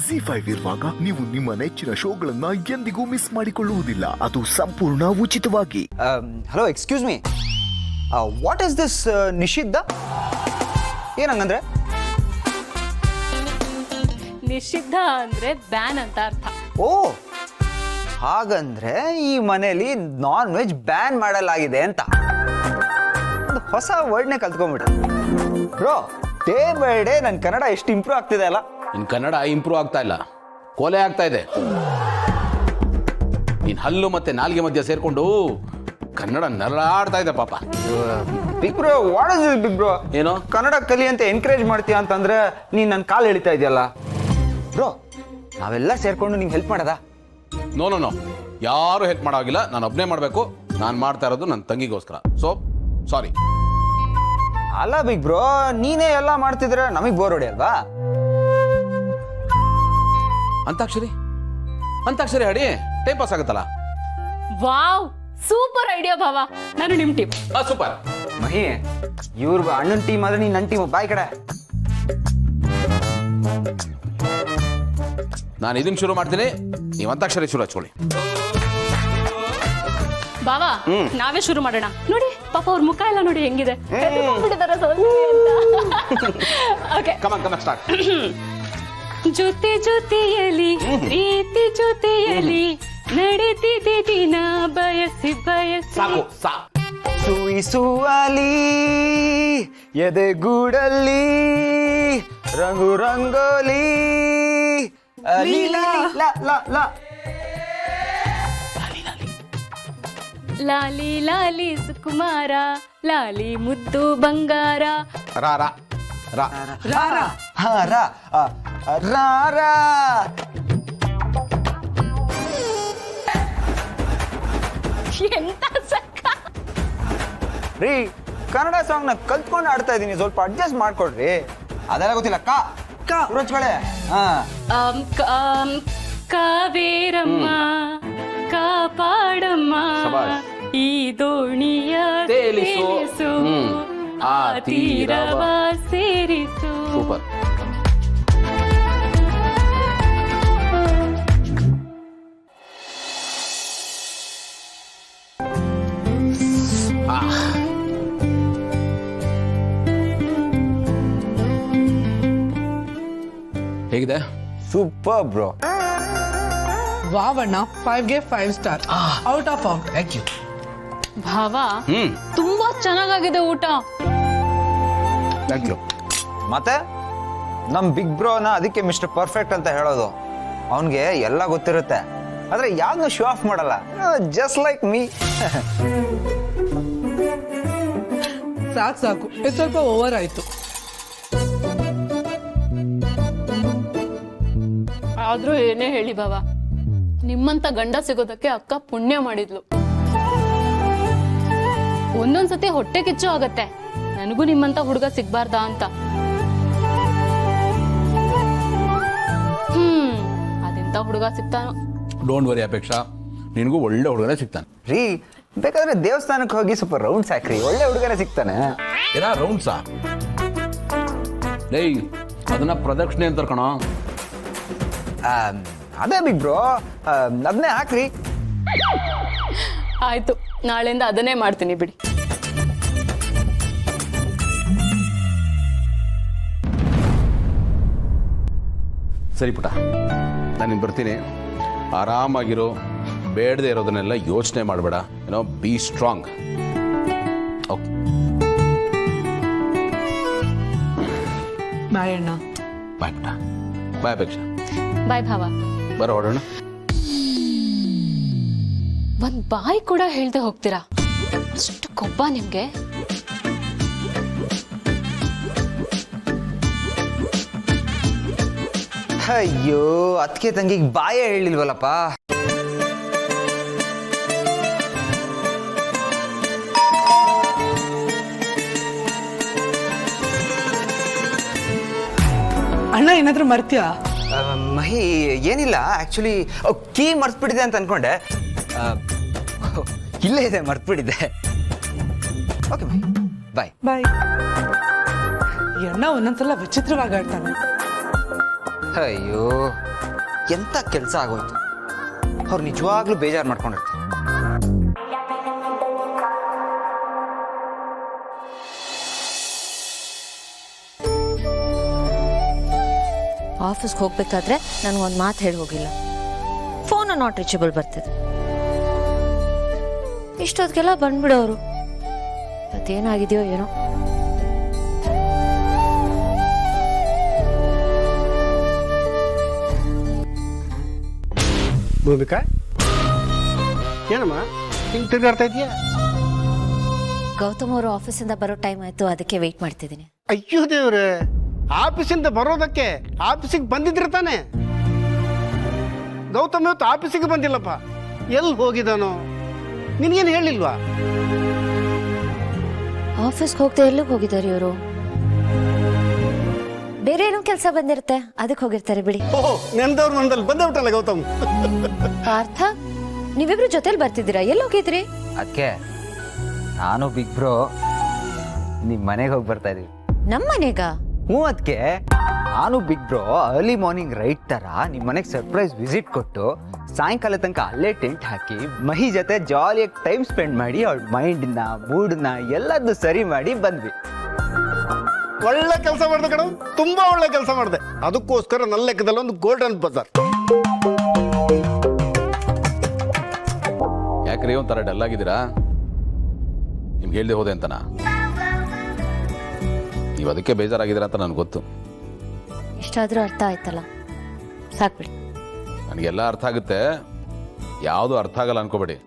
ಜಿ5 ಇರುವಾಗ ನೀವು ನಿಮ್ಮ ನೆಚ್ಚಿನ ಶೋಗಳನ್ನ ಎಂದಿಗೂ ಮಿಸ್ ಮಾಡಿಕೊಳ್ಳುವುದಿಲ್ಲ. ಅದು ಸಂಪೂರ್ಣ ಉಚಿತವಾಗಿ. Hello, excuse me, what is this ನಿಷಿದ್ಧ? ಏನಂಗಂದ್ರೆ? ನಿಷಿದ್ಧ ಅಂದ್ರೆ ಬ್ಯಾನ್ ಅಂತ ಅರ್ಥ. ಓ, ಹಾಗಂದ್ರೆ ಈ ಮನೇಲಿ ನಾನ್ ವೆಜ್ ಬ್ಯಾನ್ ಮಾಡಲಾಗಿದೆ ಅಂತ ಒಂದು ಹೊಸ ವರ್ಡ್ನೇ ಕಲ್ತ್ಕೊಂಡ್ಬಿಟ್ಟೆ. ಬ್ರೋ, ಡೇ ಬೈ ಡೇ ನನ್ನ ಕನ್ನಡ ಎಷ್ಟು ಇಂಪ್ರೂವ್ ಆಗ್ತಿದೆ ಅಲ್ಲ? ನಿನ್ ಕನ್ನಡ ಇಂಪ್ರೂವ್ ಆಗ್ತಾ ಇಲ್ಲ, ಕೊಲೆ ಆಗ್ತಾ ಇದೆ. ನೀನ್ ಹಲ್ಲು ಮತ್ತೆ ನಾಲ್ಗೆ ಮಧ್ಯ ಸೇರ್ಕೊಂಡು ಕನ್ನಡ ನರಳಾಡ್ತಾ ಇದೆ ಪಾಪ. Big bro, what is this big bro? ಏನೋ ಕನ್ನಡ ಕಲಿ ಅಂತ ಎನ್ಕರೇಜ್ ಮಾಡ್ತೀಯ ಅಂತಂದ್ರೆ ನೀನ್ ನನ್ನ ಕಾಲು ಎಳಿತಾ ಇದೆಯಲ್ಲ ಬ್ರೋ. ನಾವೆಲ್ಲ ಸೇರ್ಕೊಂಡು ನಿಂಗೆ ಹೆಲ್ಪ್ ಮಾಡದ? ನೋ ನೋ ನೋ, ಯಾರು ಹೆಲ್ಪ್ ಮಾಡೋಗಿಲ್ಲ. ನಾನು ಒಬ್ಬನೇ ಮಾಡಬೇಕು. ನಾನು ಮಾಡ್ತಾ ಇರೋದು ನನ್ನ ತಂಗಿಗೋಸ್ಕರ. So sorry. ಅಲ್ಲ ಬಿಗ್ ಬ್ರೋ, ನೀನೇ ಎಲ್ಲ ಮಾಡ್ತಿದ್ರೆ ನಮಗ್ ಬೋರ್ ಹೊಡಿಯಲ್ವಾ? ಅಂತಾಕ್ಷರಿ ಅಂತಾಕ್ಷರಿ ಹಾಡಿ ಟೈಮ್ ಪಾಸ್ ಆಗುತ್ತಲ್ಲ. ವಾವ್, ಸೂಪರ್ ಐಡಿಯಾ ಭಾವ. ನಾನು ನಿಮ್ ಟೀಮ್. ಸೂಪರ್. ಮಹಿ, ಇವ್ರ ಅಣ್ಣನ ಟೀಮ್ ಆದ್ರೆ ನೀನ್ ನನ್ನ ಟೀಮ್. ಬಾಯ್ ಕಡೆ. ನಾನು ಇದನ್ನ ಶುರು ಮಾಡ್ತೀನಿ, ನೀವು ಅಂತಾಕ್ಷರಿ ಶುರು ಹಚ್ಕೊಳ್ಳಿ. ಭಾವ, ನಾವೇ ಶುರು ಮಾಡೋಣ. ನೋಡಿ ಪಾಪ ಅವ್ರ ಮುಖ ಎಲ್ಲ ನೋಡಿ ಹೆಂಗಿದೆ. ಓಕೆ, ಕಮಾನ್ ಕಮಾನ್ ಸ್ಟಾರ್ಟ್. ಜೊತೆ ಜೊತೆಯಲಿ ಪ್ರೀತಿ ಜೊತೆಯಲಿ ನಡೆದಿದೆ ದಿನ ಬಯಸಿ ಬಯಸಿ. ಸಾಕು ಸಾ. ಸೂಯಿಸುವಲಿ ಎದೆಗೂಡಲ್ಲಿ ರಂಗು ರಂಗೋಲಿ. ಲಾಲಿ ಲಾಲಿ ಸುಕುಮಾರ, ಲಾಲಿ ಮುದ್ದು ಬಂಗಾರ. ರಾ ರಾ ರಾ ರಾ ರಾ. ಹಾ, ರಾ ರಾ ರಾ. ಎಂತ ಸಕ್ಕ ರೀ, ಕನ್ನಡ ಸಾಂಗ್ ನ ಕಲ್ತ್ಕೊಂಡು ಆಡ್ತಾ ಇದೀನಿ, ಸ್ವಲ್ಪ ಅಡ್ಜಸ್ಟ್ ಮಾಡ್ಕೊಡ್ರಿ. ಅದೆಲ್ಲ ಗೊತ್ತಿಲ್ಲ. ರುಚ್ಗಳೇ. ಹಾ, ಕಾವೇರಮ್ಮ ಕಾಪಾಡಮ್ಮ, ಶಬಾಷ್. ಈ ದೋಣಿಯ ತೇಲಿಸು. ತೇಲಿಸು, ಆ ಆ ತೀರವ ಸೇರಿಸು. ಸೂಪರ್. ಹೇಗಿದೆ? Super bro. ವಾವಣ್ಣ 5ಗೆ 5 star. Out of out. Thank you ಭಾವ, ತುಂಬಾ ಚೆನ್ನಾಗಿದೆ ಊಟ. Thank you. ಮತ್ತೆ ನಮ್ ಬಿಗ್ ಬ್ರೋನ ಅದಕ್ಕೆ ಮಿಸ್ಟರ್ ಪರ್ಫೆಕ್ಟ್ ಅಂತ ಹೇಳೋದು. ಅವನ್ಗೆ ಎಲ್ಲ ಗೊತ್ತಿರುತ್ತೆ, ಆದ್ರೆ ಯಾವ್ದು ಶೋ ಆಫ್ ಮಾಡಲ್ಲ. Just like me. ಸಾಕು, ಇದು ಸ್ವಲ್ಪ ಓವರ್ ಆಯ್ತು. ಆದ್ರೂ ಏನೇ ಹೇಳಿ ಭಾವ, ನಿಮ್ಮಂತ ಗಂಡ ಸಿಗೋದಕ್ಕೆ ಅಕ್ಕ ಪುಣ್ಯ ಮಾಡಿದ್ಲು. ಒಂದೊಂದ್ಸತಿ ಹೊಟ್ಟೆ ಕಿಚ್ಚು ಆಗತ್ತೆ, ನನಗೂ ನಿಮ್ಮಂತ ಹುಡುಗ ಸಿಗ್ಬಾರ್ದಾ ಅಂತ. ಅದೆಂತ ಹುಡುಗ ಸಿಗ್ತಾನೋ. ಡೋಂಟ್ ವರಿ ಅಪೇಕ್ಷಾ, ನಿನಗೂ ಒಳ್ಳೆ ಹುಡುಗನೇ ಸಿಗ್ತಾನೆ. ರೀ, ಬೇಕಾದ್ರೆ ದೇವಸ್ಥಾನಕ್ಕೆ ಹೋಗಿ ಸ್ವಲ್ಪ ರೌಂಡ್ಸ್ ಹಾಕ್ರಿ, ಒಳ್ಳೆ ಹುಡುಗನೇ ಸಿಗ್ತಾನೆ. ಏನಾ ರೌಂಡ್ಸಾ? ಲೇ, ಅದನ್ನ ಪ್ರದಕ್ಷಿಣೆ ಅಂತ ಕಣ. ಅದೇ ಬಿಗ್ ಬ್ರೋ, ಅದನ್ನೇ ಹಾಕ್ರಿ. ಆಯ್ತು, ನಾಳೆಯಿಂದ ಅದನ್ನೇ ಮಾಡ್ತೀನಿ ಬಿಡಿ. ಸರಿ ಪುಟ, ನಾನು ಬರ್ತೀನಿ. ಆರಾಮಾಗಿರೋ, ಬೇಡದೆ ಇರೋದನ್ನೆಲ್ಲ ಯೋಚನೆ ಮಾಡಬೇಡ. ಏನೋ ಬಿ ಸ್ಟ್ರಾಂಗ್. ಓಕೆ, ಬಾಯ್ ಅಣ್ಣ. ಬಾಯ್ ಪುಟ. ಬಾಯ್ ಅಪೇಕ್ಷಾ. ಬಾಯ್ ಭಾವ. ಬರೋ ಹೊಡೋಣ. ಒಂದ್ ಬಾಯ್ ಕೂಡ ಹೇಳ್ದೆ ಹೋಗ್ತೀರಾ, ಅಷ್ಟು ಕೊಬ್ಬ ನಿಮ್ಗೆ. ಅಯ್ಯೋ, ಅದಕ್ಕೆ ತಂಗಿಗೆ ಬಾಯೇ ಹೇಳಿಲ್ವಲ್ಲಪ್ಪ. ಅಣ್ಣ ಏನಾದ್ರೂ ಮರ್ತ್ಯಾ? ಮಹಿ, ಏನಿಲ್ಲ. ಆಕ್ಚುಲಿ ಕೀ ಮರ್ತ್ಬಿಟ್ಟಿದೆ ಅಂತ ಅನ್ಕೊಂಡೆ. ಇಲ್ಲೇ ಇದೆ, ಮರ್ತ್ಬಿಟ್ಟಿದೆ. ಓಕೆ ಮಹಿ, ಬಾಯ್. ಬಾಯ್. ಈ ಅಣ್ಣ ಒಂದೊಂದ್ಸಲ ವಿಚಿತ್ರವಾಗಿ ಆಡ್ತಾನೆ. ಅಯ್ಯೋ ಎಂಥ ಕೆಲಸ ಆಗೋಯ್ತು. ಅವ್ರು ನಿಜವಾಗ್ಲೂ ಬೇಜಾರು ಮಾಡ್ಕೊಂಡಿರ್ತಾರೆ. ಆಫೀಸ್ಗೆ ಹೋಗ್ಬೇಕಾದ್ರೆ ನನಗೊಂದು ಮಾತು ಹೇಳಿ ಹೋಗಿಲ್ಲ. ಫೋನ್ ನಾಟ್ ರೀಚಬಲ್ ಬರ್ತಿದೆ. ಇಷ್ಟೊತ್ತಿಗೆಲ್ಲ ಬಂದ್ಬಿಡೋರು. ಅದೇನಾಗಿದೆಯೋ ಏನೋ. ಭೂಮಿಕಾ, ಏನಮ್ಮ ಹಿಂಗೆ ತಿರುಗಾಡ್ತಾ ಇದೆಯಾ? ಗೌತಮ್ ಅವರು ಆಫೀಸಿಂದ ಬರೋ ಟೈಮ್ ಆಯ್ತು, ಅದಕ್ಕೆ ವೆಯ್ಟ್ ಮಾಡ್ತಿದ್ದೀನಿ. ಅಯ್ಯೋ ದೇವ್ರೆ, ಆಫೀಸಿಂದ ಬರೋದಕ್ಕೆ ಆಫೀಸಿಗೆ ಬಂದಿದ್ರೆ ತಾನೆ. ಗೌತಮ್ ಇವತ್ತು ಆಫೀಸಿಗೆ ಬಂದಿಲ್ಲಪ್ಪ, ಎಲ್ಲಿ ಹೋಗಿದ್ದಾನೋ ನಿನಗೇನು ಹೇಳಿಲ್ವಾ? ಆಫೀಸ್ಗೆ ಹೋಗ್ತಾ ಎಲ್ಲಿಗೆ ಹೋಗಿದ್ದಾರೆ ಇವರು? ಬೇರೆ ಏನೋ ಕೆಲಸ ಬಂದಿರುತ್ತೆ, ಅದಕ್ಕೆ ಹೋಗಿರ್ತಾರೆ ಬಿಡಿ. ಓಹೋ, ನೆನ್ದವ್ರು ಮಂದಲ್ಲಿ ಬಂದಬಿಟ್ಟಲ್ಲ ಗೌತಮ್. ಪಾರ್ಥ, ನೀವಿಬ್ರು ಜೊತೆಲಿ ಬರ್ತಿದ್ದೀರಾ? ಎಲ್ಲಿ ಹೋಗಿದ್ರಿ? ಅದಕ್ಕೆ ನಾನು ಬಿಗ್ ಬ್ರೋ ನಿಮ್ಮ ಮನೆಗೆ ಹೋಗಿ ಬರ್ತಾ ಇದೀವಿ. ನಮ್ಮ ಮನೆಗ? ಹ್ಞೂ, ಅದಕ್ಕೆ ನಾನು big bro early morning right ಥರ ನಿಮ್ಮ ಮನೆಗೆ ಸರ್ಪ್ರೈಸ್ ವಿಸಿಟ್ ಕೊಟ್ಟು ಸಾಯಂಕಾಲ ತನಕ ಅಲ್ಲೇ ಟೆಂಟ್ ಹಾಕಿ ಮಹಿ ಜೊತೆ ಜಾಲಿಯಾಗಿ ಟೈಮ್ ಸ್ಪೆಂಡ್ ಮಾಡಿ ಅವಳ ಮೈಂಡ್ನ ಮೂಡ್ನ ಎಲ್ಲದನ್ನು ಸರಿ ಮಾಡಿ ಬಂದ್ವಿ. ಒಳ್ಳೆ ಕೆಲಸ ಮಾಡಿದೆ ಕಣ, ತುಂಬಾ ಒಳ್ಳೆ ಕೆಲಸ ಮಾಡಿದೆ. ಅದಕ್ಕೋಸ್ಕರ ನನ್ನ ಲೆಕ್ಕದಲ್ಲಿ ಒಂದು ಗೋಲ್ಡನ್ ಬಜಾರ್. ಯಾಕ್ರಿ ಒಂಥರ ಡಲ್ ಆಗಿದ್ದೀರಾ? ನಿಮ್ಗೆ ಹೇಳ್ದೆ ಹೋದೆ ಅಂತನಾ? ನೀವು ಅದಕ್ಕೆ ಬೇಜಾರಾಗಿದ್ದೀರಾ ಅಂತ ನನಗೆ ಗೊತ್ತು. ಇಷ್ಟಾದ್ರೂ ಅರ್ಥ ಆಯ್ತಲ್ಲ, ಸಾಕ್ಬಿಡಿ. ನನಗೆಲ್ಲ ಅರ್ಥ ಆಗುತ್ತೆ, ಯಾವುದು ಅರ್ಥ ಆಗಲ್ಲ ಅನ್ಕೋಬೇಡಿ.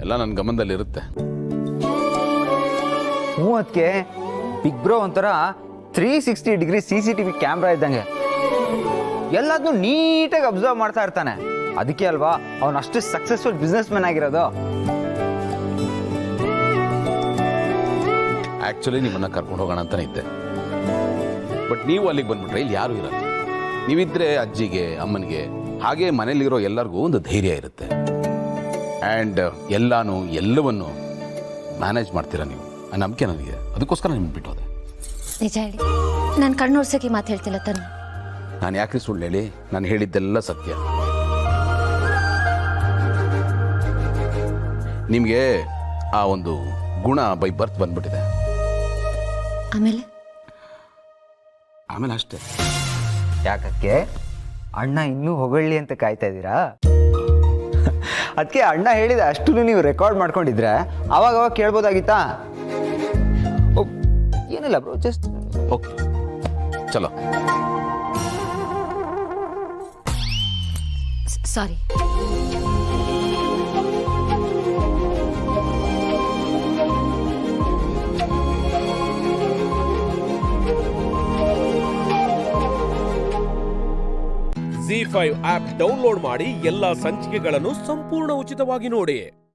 ಎಲ್ಲ ನನ್ನ ಗಮನದಲ್ಲಿರುತ್ತೆ. ಹ್ಞೂ, ಅದಕ್ಕೆ ಬಿಗ್ ಬ್ರೋ ಒಂಥರ 360 ಡಿಗ್ರಿ CCTV ಕ್ಯಾಮ್ರಾ ಇದ್ದಂಗೆ ಎಲ್ಲದನ್ನೂ ನೀಟಾಗಿ ಅಬ್ಸರ್ವ್ ಮಾಡ್ತಾ ಇರ್ತಾನೆ. ಅದಕ್ಕೆ ಅಲ್ವಾ ಅವನು ಅಷ್ಟು ಸಕ್ಸಸ್ಫುಲ್ ಬಿಸ್ನೆಸ್ ಮ್ಯಾನ್ ಆಗಿರೋದು. ಆ್ಯಕ್ಚುಲಿ ನಿಮ್ಮನ್ನು ಕರ್ಕೊಂಡು ಹೋಗೋಣ ಅಂತಲೇ ಇದ್ದೆ, ಬಟ್ ನೀವು ಅಲ್ಲಿಗೆ ಬಂದ್ಬಿಟ್ರೆ ಇಲ್ಲಿ ಯಾರೂ ಇರಲ್ಲ. ನೀವಿದ್ರೆ ಅಜ್ಜಿಗೆ, ಅಮ್ಮನಿಗೆ, ಹಾಗೆ ಮನೇಲಿರೋ ಎಲ್ಲರಿಗೂ ಒಂದು ಧೈರ್ಯ ಇರುತ್ತೆ. ಆ್ಯಂಡ್ ಎಲ್ಲವನ್ನು ಮ್ಯಾನೇಜ್ ಮಾಡ್ತೀರಾ ನೀವು, ಆ ನಂಬಿಕೆ ನನಗೆ. ಅದಕ್ಕೋಸ್ಕರ ನಿಮ್ಗೆ ಬಿಟ್ಟೋದೆ. ನಿಜ ಹೇಳಿ, ನಾನು ಕಣ್ಣೋರ್ಸಕ್ಕೆ ಮಾತು ಹೇಳ್ತಿಲ್ಲ ತಾನೆ? ನಾನು ಯಾಕ್ರಿ ಸುಳ್ಳು ಹೇಳಿ? ನಾನು ಹೇಳಿದ್ದೆಲ್ಲ ಸತ್ಯ. ನಿಮಗೆ ಆ ಒಂದು ಗುಣ ಬೈ ಬರ್ತ್ ಬಂದ್ಬಿಟ್ಟಿದೆ. ಆಮೇಲೆ ಅಷ್ಟೇ. ಯಾಕಕ್ಕೆ ಅಣ್ಣ ಇನ್ನೂ ಹೊಗಳ್ಳಿ ಅಂತ ಕಾಯ್ತಾ ಇದ್ದೀರಾ? ಅದಕ್ಕೆ ಅಣ್ಣ ಹೇಳಿದ ಅಷ್ಟು ನೀವು ರೆಕಾರ್ಡ್ ಮಾಡ್ಕೊಂಡಿದ್ರೆ ಅವಾಗ ಕೇಳ್ಬೋದಾಗಿತ್ತಾ? ಏನಿಲ್ಲ ಬ್ರೋ, ಜಸ್ಟ್ ಓಕೆ, ಚಲೋ. ಸಾರಿ. ZEE5 ಆಪ್ ಡೌನ್ಲೋಡ್ ಮಾಡಿ ಎಲ್ಲಾ ಸಂಚಿಕೆಗಳನ್ನು ಸಂಪೂರ್ಣ ಉಚಿತವಾಗಿ ನೋಡಿ.